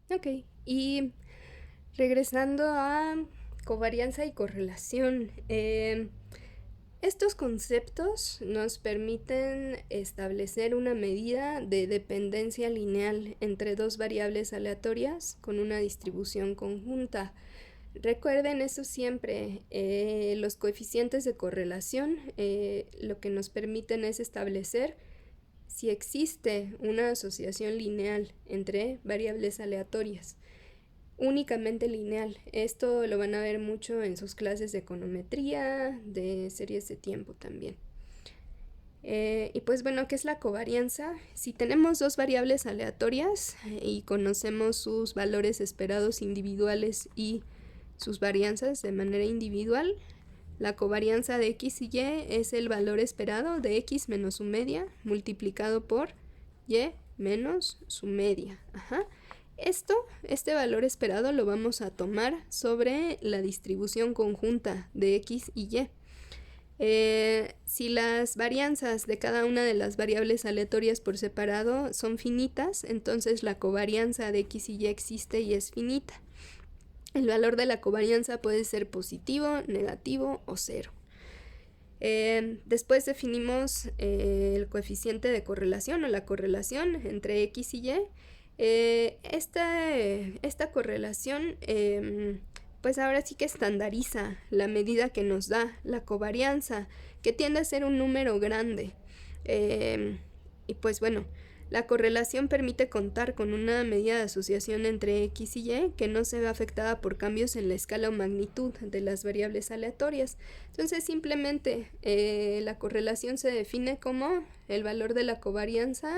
Ok, y regresando a covarianza y correlación, estos conceptos nos permiten establecer una medida de dependencia lineal entre dos variables aleatorias con una distribución conjunta. Recuerden eso siempre, los coeficientes de correlación lo que nos permiten es establecer si existe una asociación lineal entre variables aleatorias, únicamente lineal. Esto lo van a ver mucho en sus clases de econometría, de series de tiempo también. Y pues bueno, ¿qué es la covarianza? Si tenemos dos variables aleatorias y conocemos sus valores esperados individuales y sus varianzas de manera individual, la covarianza de x y y es el valor esperado de x menos su media multiplicado por y menos su media. Este valor esperado lo vamos a tomar sobre la distribución conjunta de x y y. Si las varianzas de cada una de las variables aleatorias por separado son finitas, entonces la covarianza de x y y existe y es finita. El valor de la covarianza puede ser positivo, negativo o cero. Después definimos el coeficiente de correlación o la correlación entre x y y. Esta correlación pues ahora sí que estandariza la medida que nos da la covarianza, que tiende a ser un número grande. Y pues bueno, la correlación permite contar con una medida de asociación entre x y y que no se ve afectada por cambios en la escala o magnitud de las variables aleatorias. Entonces simplemente la correlación se define como el valor de la covarianza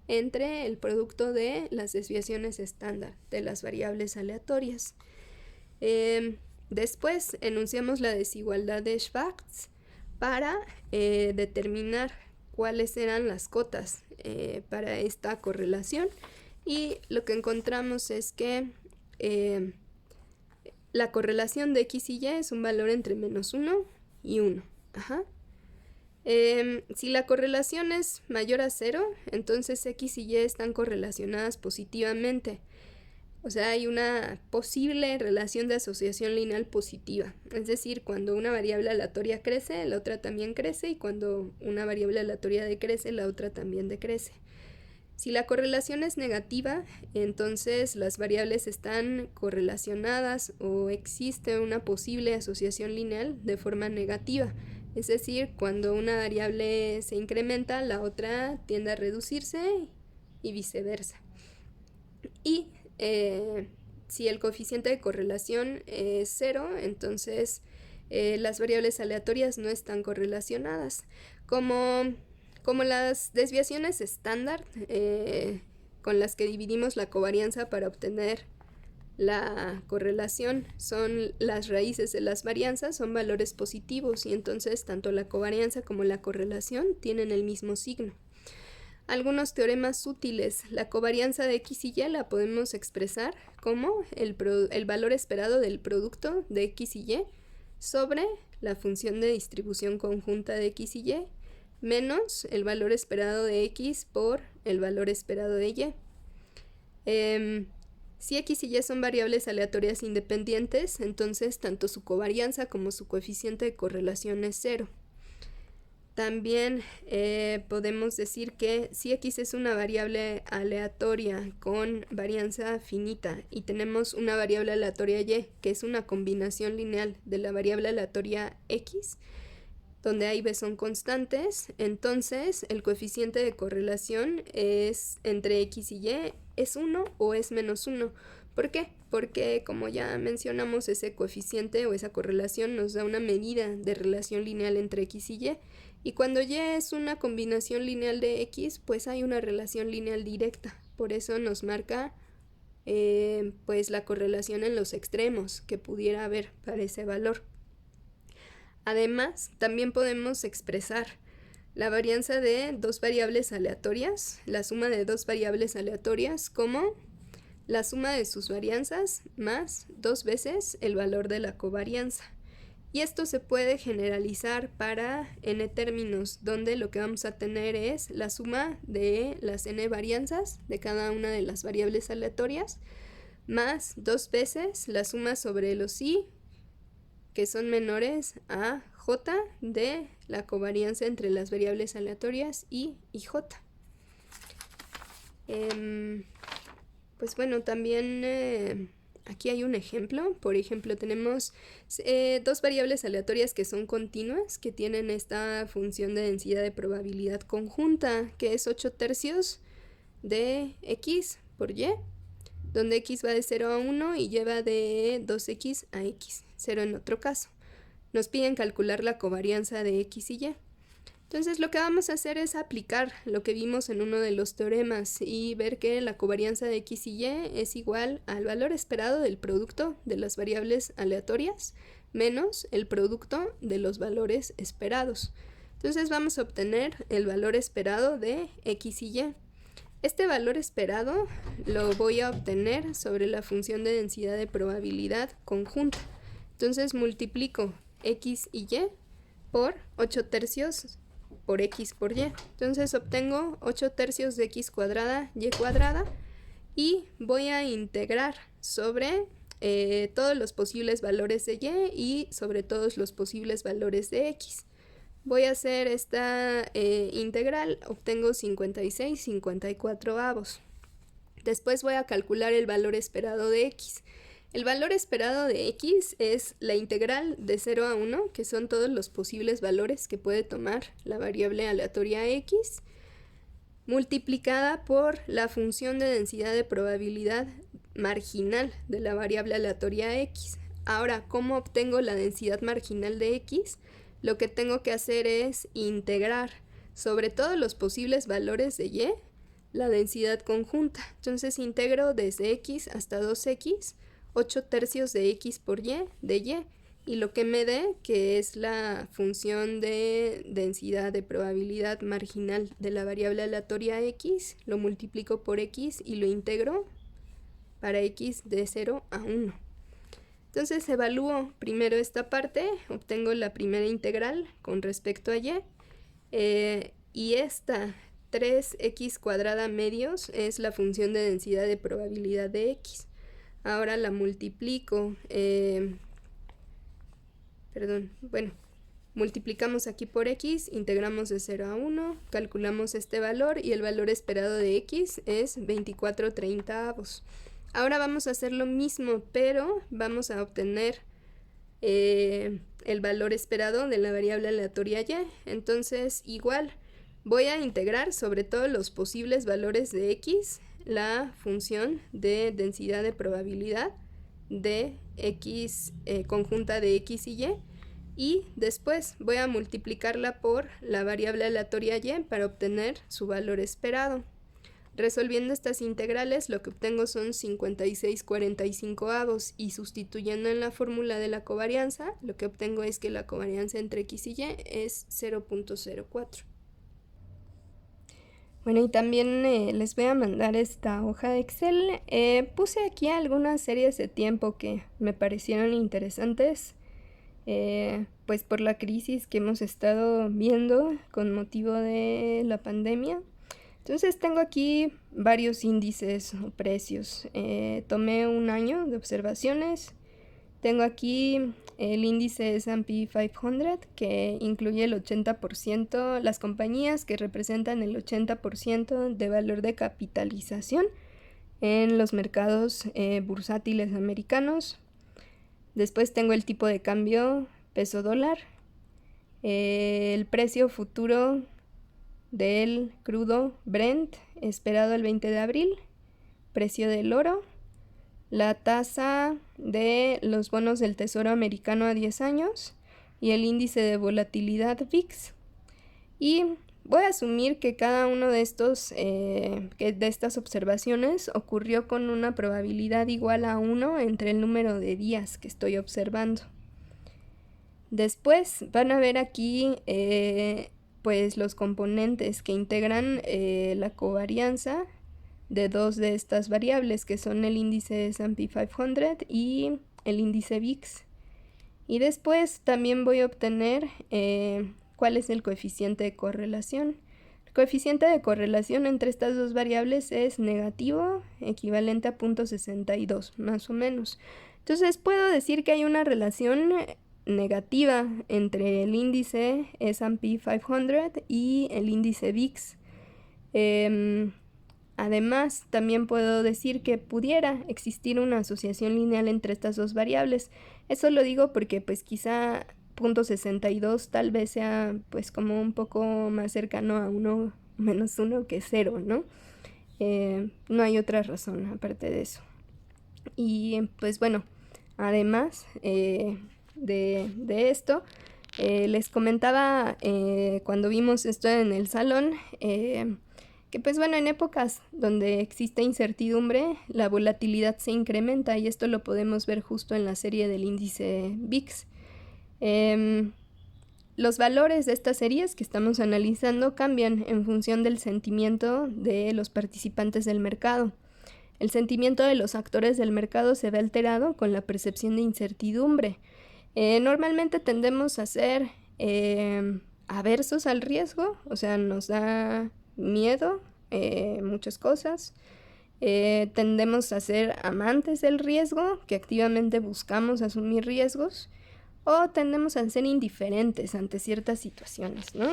entre el producto de las desviaciones estándar de las variables aleatorias. Después enunciamos la desigualdad de Schwarz para determinar cuáles eran las cotas para esta correlación, y lo que encontramos es que la correlación de x y y es un valor entre menos 1 y 1. Si la correlación es mayor a 0, entonces x y y están correlacionadas positivamente. O sea, hay una posible relación de asociación lineal positiva. Es decir, cuando una variable aleatoria crece, la otra también crece, y cuando una variable aleatoria decrece, la otra también decrece. Si la correlación es negativa, entonces las variables están correlacionadas o existe una posible asociación lineal de forma negativa. Es decir, cuando una variable se incrementa, la otra tiende a reducirse y viceversa. Y si el coeficiente de correlación es 0, entonces las variables aleatorias no están correlacionadas. Como las desviaciones estándar con las que dividimos la covarianza para obtener la correlación son las raíces de las varianzas, son valores positivos, y entonces tanto la covarianza como la correlación tienen el mismo signo. Algunos teoremas útiles. La covarianza de x y y la podemos expresar como el valor esperado del producto de x y y sobre la función de distribución conjunta de x y y menos el valor esperado de x por el valor esperado de y. Si x y y son variables aleatorias independientes, entonces tanto su covarianza como su coeficiente de correlación es 0. También podemos decir que si x es una variable aleatoria con varianza finita y tenemos una variable aleatoria y que es una combinación lineal de la variable aleatoria x, donde a y b son constantes, entonces el coeficiente de correlación es entre x y y es 1 o es menos 1. ¿Por qué? Porque, como ya mencionamos, ese coeficiente o esa correlación nos da una medida de relación lineal entre x y y, y cuando y es una combinación lineal de x, pues hay una relación lineal directa. Por eso nos marca pues la correlación en los extremos que pudiera haber para ese valor. Además, también podemos expresar la varianza de dos variables aleatorias, la suma de dos variables aleatorias, como la suma de sus varianzas más 2 veces el valor de la covarianza. Y esto se puede generalizar para n términos, donde lo que vamos a tener es la suma de las n varianzas de cada una de las variables aleatorias, más 2 veces la suma sobre los i, que son menores a j de la covarianza entre las variables aleatorias i y j. Pues bueno, también aquí hay un ejemplo. Por ejemplo, tenemos dos variables aleatorias que son continuas, que tienen esta función de densidad de probabilidad conjunta, que es 8/3 de x por y, donde x va de 0 a 1 y y va de 2x a x, 0 en otro caso. Nos piden calcular la covarianza de x y y. Entonces lo que vamos a hacer es aplicar lo que vimos en uno de los teoremas y ver que la covarianza de x y y es igual al valor esperado del producto de las variables aleatorias menos el producto de los valores esperados. Entonces vamos a obtener el valor esperado de x y y. Este valor esperado lo voy a obtener sobre la función de densidad de probabilidad conjunta. Entonces multiplico x y y por 8/3 por x por y. Entonces obtengo 8/3 de x cuadrada y cuadrada y voy a integrar sobre todos los posibles valores de y sobre todos los posibles valores de x. Voy a hacer esta integral, obtengo 56/54. Después voy a calcular el valor esperado de x. El valor esperado de x es la integral de 0 a 1, que son todos los posibles valores que puede tomar la variable aleatoria x, multiplicada por la función de densidad de probabilidad marginal de la variable aleatoria x. Ahora, ¿cómo obtengo la densidad marginal de x? Lo que tengo que hacer es integrar sobre todos los posibles valores de y la densidad conjunta. Entonces integro desde x hasta 2x, 8/3 de x por y de y lo que me dé, que es la función de densidad de probabilidad marginal de la variable aleatoria x, lo multiplico por x y lo integro para x de 0 a 1. Entonces evalúo primero esta parte, obtengo la primera integral con respecto a y, y esta 3x cuadrada medios es la función de densidad de probabilidad de x. Ahora la multiplico, multiplicamos aquí por x, integramos de 0 a 1, calculamos este valor y el valor esperado de x es 24/30. Ahora vamos a hacer lo mismo, pero vamos a obtener el valor esperado de la variable aleatoria y. Entonces igual voy a integrar sobre todos los posibles valores de x la función de densidad de probabilidad de x conjunta de x y después voy a multiplicarla por la variable aleatoria y para obtener su valor esperado. Resolviendo estas integrales lo que obtengo son 56/45 y sustituyendo en la fórmula de la covarianza lo que obtengo es que la covarianza entre x y y es 0.04. Bueno, y también les voy a mandar esta hoja de Excel. Puse aquí algunas series de tiempo que me parecieron interesantes, pues por la crisis que hemos estado viendo con motivo de la pandemia. Entonces tengo aquí varios índices o precios. Tomé un año de observaciones. Tengo aquí el índice S&P 500 que incluye el 80%, las compañías que representan el 80% de valor de capitalización en los mercados bursátiles americanos. Después tengo el tipo de cambio peso dólar, el precio futuro del crudo Brent esperado el 20 de abril, precio del oro, la tasa de los bonos del Tesoro americano a 10 años y el índice de volatilidad VIX. Y voy a asumir que cada uno de estas observaciones ocurrió con una probabilidad igual a 1 entre el número de días que estoy observando. Después van a ver aquí pues los componentes que integran la covarianza de dos de estas variables, que son el índice S&P 500 y el índice VIX. Y después también voy a obtener cuál es el coeficiente de correlación. El coeficiente de correlación entre estas dos variables es negativo, equivalente a 0.62, más o menos. Entonces puedo decir que hay una relación negativa entre el índice S&P 500 y el índice VIX. Además, también puedo decir que pudiera existir una asociación lineal entre estas dos variables. Eso lo digo porque pues quizá 0.62 tal vez sea pues como un poco más cercano a 1 menos 1 que 0, ¿no? No hay otra razón aparte de eso. Y pues bueno, además de esto, les comentaba cuando vimos esto en el salón, que pues bueno, en épocas donde existe incertidumbre, la volatilidad se incrementa y esto lo podemos ver justo en la serie del índice VIX. Los valores de estas series que estamos analizando cambian en función del sentimiento de los participantes del mercado. El sentimiento de los actores del mercado se ve alterado con la percepción de incertidumbre. Normalmente tendemos a ser aversos al riesgo, o sea, nos da miedo muchas cosas. Tendemos a ser amantes del riesgo, que activamente buscamos asumir riesgos, o tendemos a ser indiferentes ante ciertas situaciones, ¿no?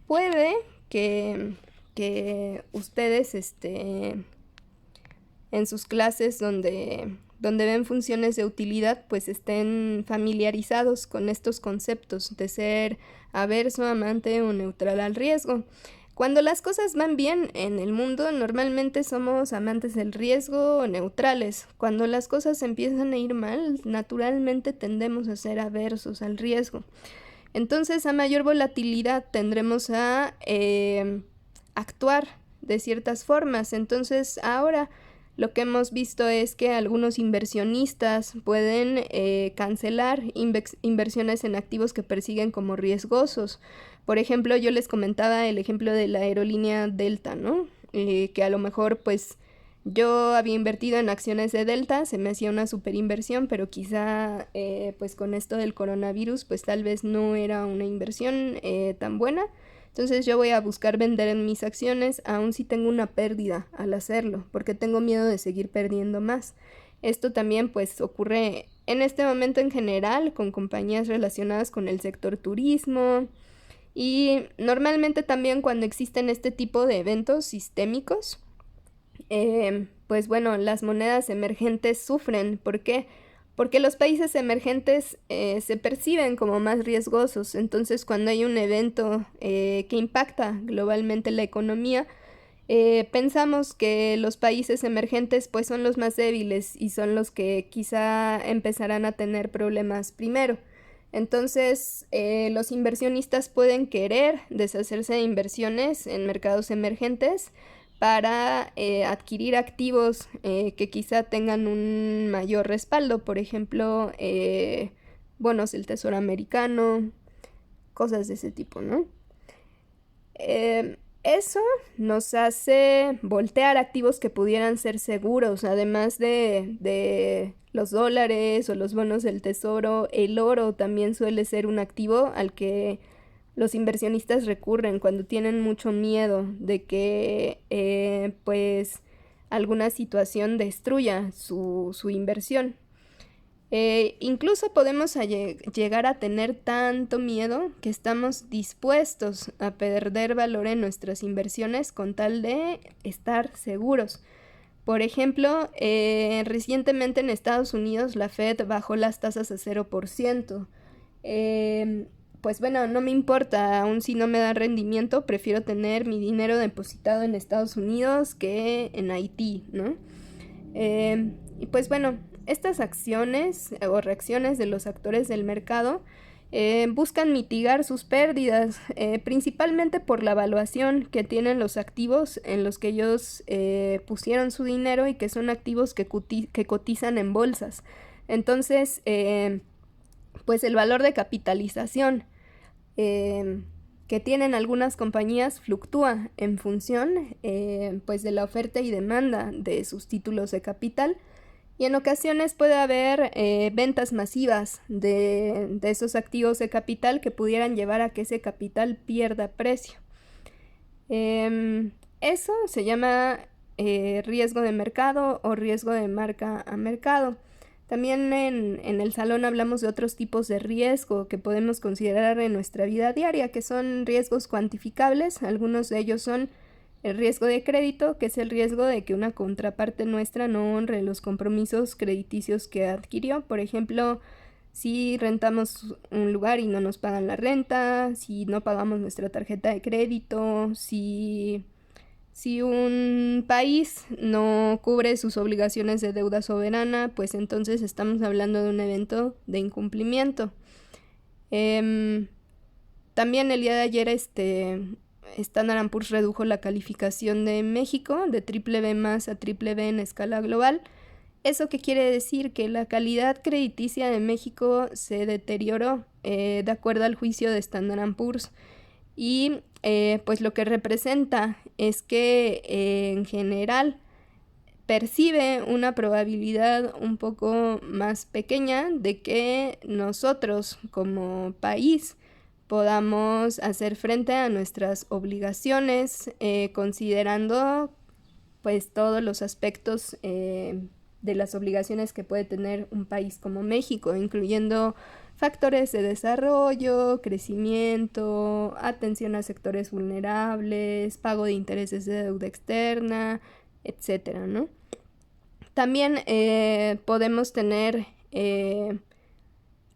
Puede que ustedes en sus clases donde ven funciones de utilidad, pues estén familiarizados con estos conceptos de ser averso, amante o neutral al riesgo. Cuando las cosas van bien en el mundo, normalmente somos amantes del riesgo o neutrales. Cuando las cosas empiezan a ir mal, naturalmente tendemos a ser aversos al riesgo. Entonces, a mayor volatilidad tendremos a actuar de ciertas formas. Entonces, ahora lo que hemos visto es que algunos inversionistas pueden cancelar inversiones en activos que persiguen como riesgosos. Por ejemplo, yo les comentaba el ejemplo de la aerolínea Delta, ¿no? Que a lo mejor pues yo había invertido en acciones de Delta, se me hacía una super inversión, pero quizá pues con esto del coronavirus pues tal vez no era una inversión tan buena. Entonces yo voy a buscar vender en mis acciones aun si tengo una pérdida al hacerlo, porque tengo miedo de seguir perdiendo más. Esto también pues ocurre en este momento en general con compañías relacionadas con el sector turismo y normalmente también cuando existen este tipo de eventos sistémicos, pues bueno, las monedas emergentes sufren. ¿Por qué? Porque los países emergentes se perciben como más riesgosos. Entonces, cuando hay un evento que impacta globalmente la economía, pensamos que los países emergentes pues son los más débiles y son los que quizá empezarán a tener problemas primero. Entonces, los inversionistas pueden querer deshacerse de inversiones en mercados emergentes para adquirir activos que quizá tengan un mayor respaldo, por ejemplo, bonos del Tesoro americano, cosas de ese tipo, ¿no? Eso nos hace voltear activos que pudieran ser seguros, además de los dólares o los bonos del Tesoro. El oro también suele ser un activo al que los inversionistas recurren cuando tienen mucho miedo de que pues alguna situación destruya su inversión. Incluso podemos llegar a tener tanto miedo que estamos dispuestos a perder valor en nuestras inversiones con tal de estar seguros. Por ejemplo, recientemente en Estados Unidos la Fed bajó las tasas a 0%. Pues bueno, no me importa, aun si no me da rendimiento, prefiero tener mi dinero depositado en Estados Unidos que en Haití, ¿no? Y pues bueno, estas acciones o reacciones de los actores del mercado buscan mitigar sus pérdidas, principalmente por la evaluación que tienen los activos en los que ellos pusieron su dinero y que son activos que cotizan en bolsas. Entonces, pues el valor de capitalización que tienen algunas compañías fluctúa en función pues de la oferta y demanda de sus títulos de capital. Y en ocasiones puede haber ventas masivas de esos activos de capital que pudieran llevar a que ese capital pierda precio. Eso se llama riesgo de mercado o riesgo de marca a mercado. También en el salón hablamos de otros tipos de riesgo que podemos considerar en nuestra vida diaria, que son riesgos cuantificables. Algunos de ellos son el riesgo de crédito, que es el riesgo de que una contraparte nuestra no honre los compromisos crediticios que adquirió. Por ejemplo, si rentamos un lugar y no nos pagan la renta, si no pagamos nuestra tarjeta de crédito, si un país no cubre sus obligaciones de deuda soberana, pues entonces estamos hablando de un evento de incumplimiento. También el día de ayer Standard & Poor's redujo la calificación de México de BBB+ a BBB en escala global. ¿Eso qué quiere decir? Que la calidad crediticia de México se deterioró de acuerdo al juicio de Standard & Poor's. Y pues lo que representa es que en general percibe una probabilidad un poco más pequeña de que nosotros como país podamos hacer frente a nuestras obligaciones considerando pues todos los aspectos de las obligaciones que puede tener un país como México, incluyendo factores de desarrollo, crecimiento, atención a sectores vulnerables, pago de intereses de deuda externa, etcétera, ¿no? También podemos tener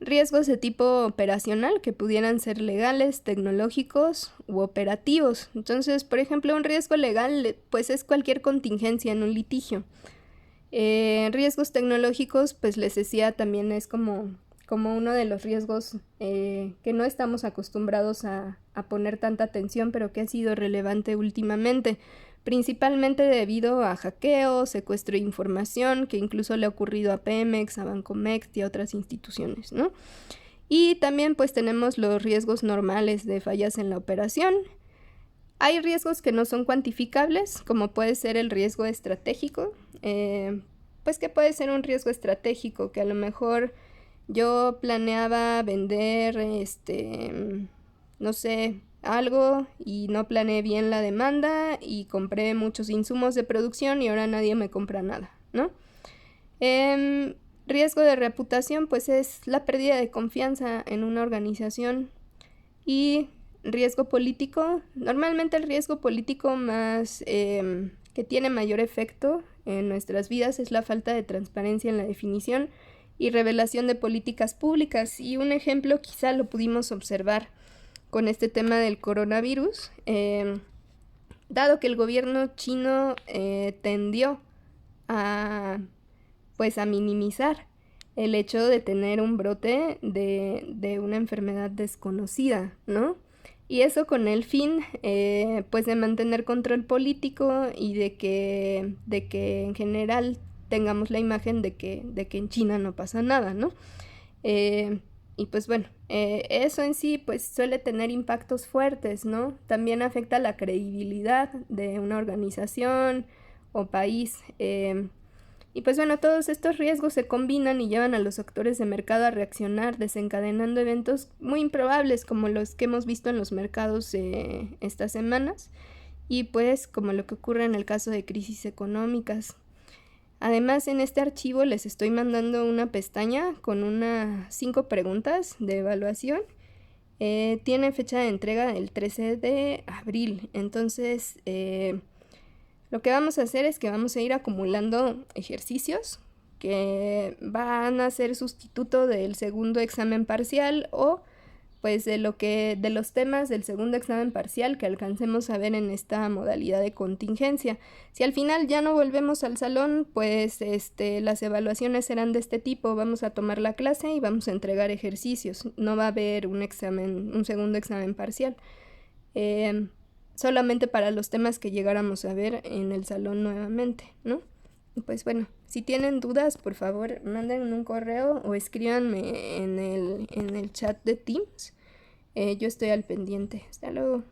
riesgos de tipo operacional que pudieran ser legales, tecnológicos u operativos. Entonces, por ejemplo, un riesgo legal pues es cualquier contingencia en un litigio. Riesgos tecnológicos, pues les decía, también es como uno de los riesgos que no estamos acostumbrados a poner tanta atención, pero que ha sido relevante últimamente, principalmente debido a hackeo, secuestro de información, que incluso le ha ocurrido a Pemex, a Bancomext y a otras instituciones, ¿no? Y también pues tenemos los riesgos normales de fallas en la operación. Hay riesgos que no son cuantificables, como puede ser el riesgo estratégico, pues que puede ser un riesgo estratégico, que a lo mejor yo planeaba vender, no sé, algo y no planeé bien la demanda y compré muchos insumos de producción y ahora nadie me compra nada, ¿no? Riesgo de reputación, pues es la pérdida de confianza en una organización. Y riesgo político, normalmente el riesgo político más que tiene mayor efecto en nuestras vidas es la falta de transparencia en la definición y revelación de políticas públicas. Y un ejemplo quizá lo pudimos observar con este tema del coronavirus, dado que el gobierno chino tendió a minimizar el hecho de tener un brote de una enfermedad desconocida, ¿no? Y eso con el fin, pues de mantener control político y de que en general tengamos la imagen de que en China no pasa nada, ¿no? Y pues bueno, eso en sí pues suele tener impactos fuertes, ¿no? También afecta la credibilidad de una organización o país. Y pues bueno, todos estos riesgos se combinan y llevan a los actores de mercado a reaccionar, desencadenando eventos muy improbables como los que hemos visto en los mercados estas semanas y pues como lo que ocurre en el caso de crisis económicas. Además, en este archivo les estoy mandando una pestaña con unas 5 preguntas de evaluación. Tiene fecha de entrega el 13 de abril, entonces lo que vamos a hacer es que vamos a ir acumulando ejercicios que van a ser sustituto del segundo examen parcial o pues de los temas del segundo examen parcial que alcancemos a ver en esta modalidad de contingencia. Si al final ya no volvemos al salón, pues las evaluaciones serán de este tipo. Vamos a tomar la clase y vamos a entregar ejercicios. No va a haber un segundo examen parcial. Solamente para los temas que llegáramos a ver en el salón nuevamente, ¿no? Pues bueno, si tienen dudas, por favor, manden un correo o escríbanme en el chat de Teams. Yo estoy al pendiente. Hasta luego.